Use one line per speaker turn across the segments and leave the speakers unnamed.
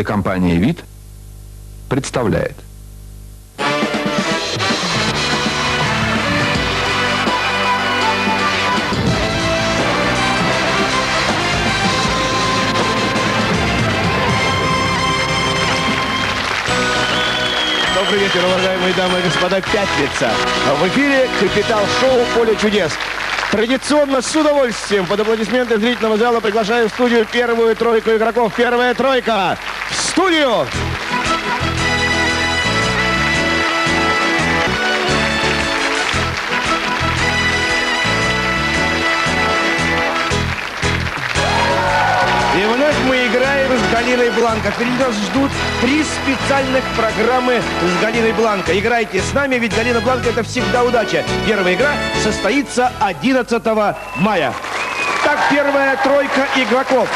Телекомпания «Вид» представляет.
Добрый вечер, уважаемые дамы и господа. Пятница. В эфире «Капитал-шоу. Поле чудес». Традиционно, с удовольствием, под аплодисменты зрительного зала приглашаю в студию первую тройку игроков. Первая тройка в студию! И вновь мы играем с Галиной Бланко. Впереди нас ждут 3 специальных программы с Галиной Бланко. Играйте с нами, ведь Галина Бланко — это всегда удача. Первая игра состоится 11 мая. Так, первая тройка игроков.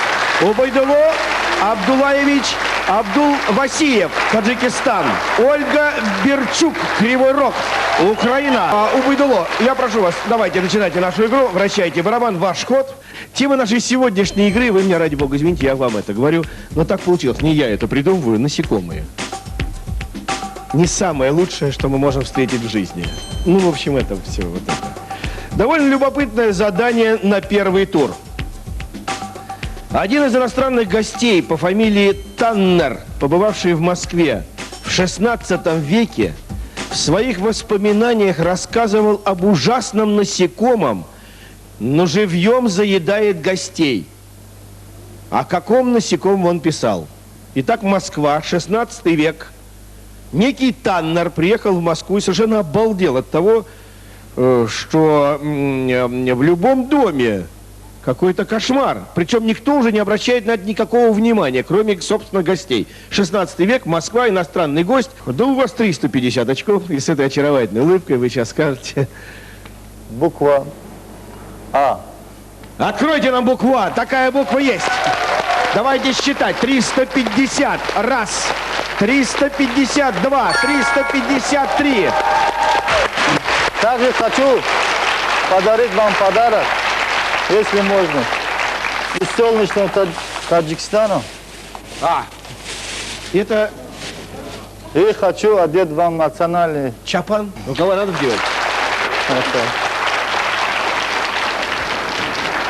Убайдулло Абдулаевич Абдул-Васиев, Таджикистан. Ольга Берчук, Кривой Рог, Украина. Убайдулло, я прошу вас, давайте начинайте нашу игру. Вращайте барабан, ваш ход. Тема нашей сегодняшней игры, вы меня, ради бога, извините, я вам это говорю, но так получилось, не я это придумываю, насекомые. Не самое лучшее, что мы можем встретить в жизни. Ну, в общем, это все вот это. Довольно любопытное задание на первый тур. Один из иностранных гостей по фамилии Таннер, побывавший в Москве в 16 веке, в своих воспоминаниях рассказывал об ужасном насекомом, но живьем заедает гостей. О каком насекомом он писал? Итак, Москва, 16 век. Некий Таннер приехал в Москву и совершенно обалдел от того, что в любом доме какой-то кошмар. Причем никто уже не обращает на это никакого внимания, кроме, собственно, гостей. 16 век, Москва, иностранный гость. Да у вас 350 очков, и с этой очаровательной улыбкой вы сейчас скажете.
Буква А.
Откройте нам букву А. Такая буква есть. Давайте считать. 350. Раз. 352. 353.
Также хочу подарить вам подарок, если можно, из солнечного Таджикистана.
Это
И хочу одеть вам национальный.
чапан. Рукава надо делать.
Хорошо.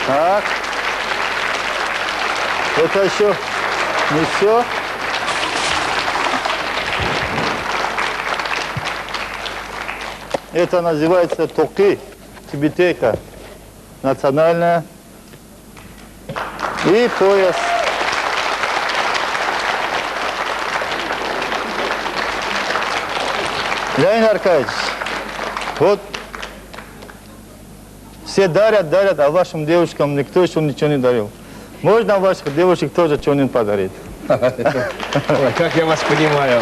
Так. Это еще не все. Это называется токи, тибетейка. Национальная. И пояс. Леонид Аркадьевич, вот все дарят, а вашим девушкам никто еще ничего не дарил. Можно ваших девушек тоже что-нибудь подарить?
Ой, как я вас понимаю.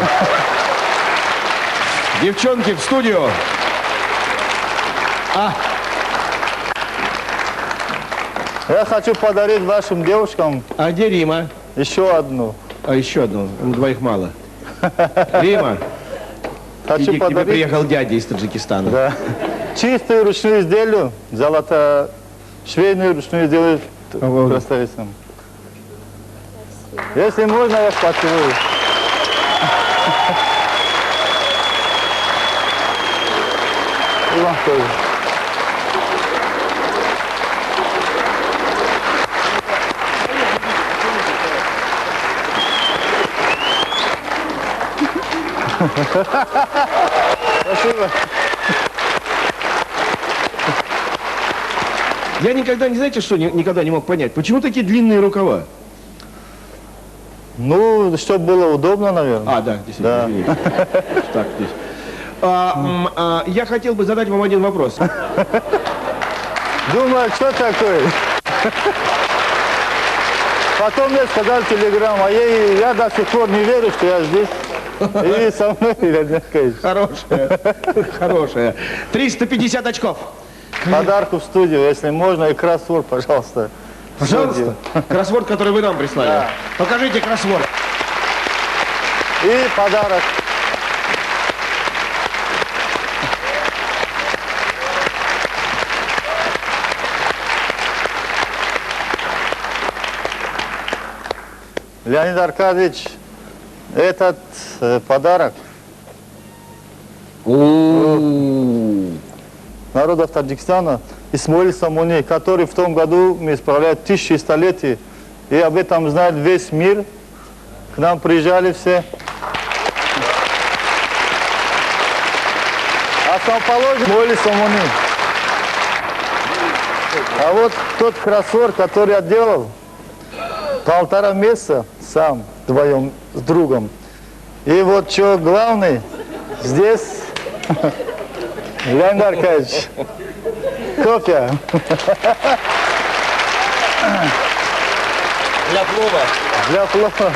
Девчонки, в студию.
Я хочу подарить вашим девушкам
А где Рима?
еще одну.
А еще одну. Двоих мало. Рима,
Хочу
иди, к тебе
подарить.
приехал дядя из Таджикистана.
Да. Чистую ручную изделие, золото, швейную ручную изделие красавицам. Если можно, я поцелую. И вам тоже. Спасибо.
Я никогда, не знаете, что никогда не мог понять? Почему такие длинные рукава?
Ну, чтобы было удобно, наверное.
Да, действительно.
Да.
Извините. Так, здесь. Я хотел бы задать вам один вопрос.
Думаю, что такое? Потом мне сказал телеграм, а я до сих пор не верю, что я здесь. И со мной, конечно.
Хорошая. 350 очков.
Подарку в студию, если можно, и кроссворд, пожалуйста.
Пожалуйста. Кроссворд, который вы нам прислали.
Да.
Покажите кроссворд.
И подарок. Леонид Аркадьевич, Этот подарок народов Таджикистана Исмаил Самуни, который в том году мы справляем 1100-летие. И об этом знает весь мир. К нам приезжали все. Основоположник Исмаил Самуни. А вот тот кроссворд, который я делал, 1,5 месяца сам, вдвоем с другом. И вот что главное, здесь, Леонид Аркадьевич, кофе.
Для плова.
Для плова.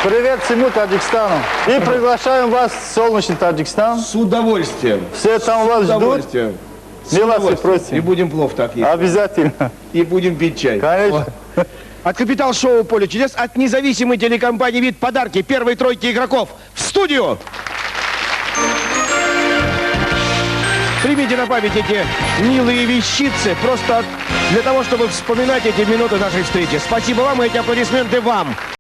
Привет всему Таджикистану. И приглашаем вас в солнечный Таджикистан.
С удовольствием.
Все там вас
С
ждут.
удовольствием.
Мы вас и
И
просим.
будем плов так есть.
Обязательно.
И будем пить чай.
Конечно.
От капитал-шоу «Поле чудес», от независимой телекомпании «Вид» подарки первой тройки игроков в студию. Примите на память эти милые вещицы, просто для того, чтобы вспоминать эти минуты нашей встречи. Спасибо вам и эти аплодисменты вам.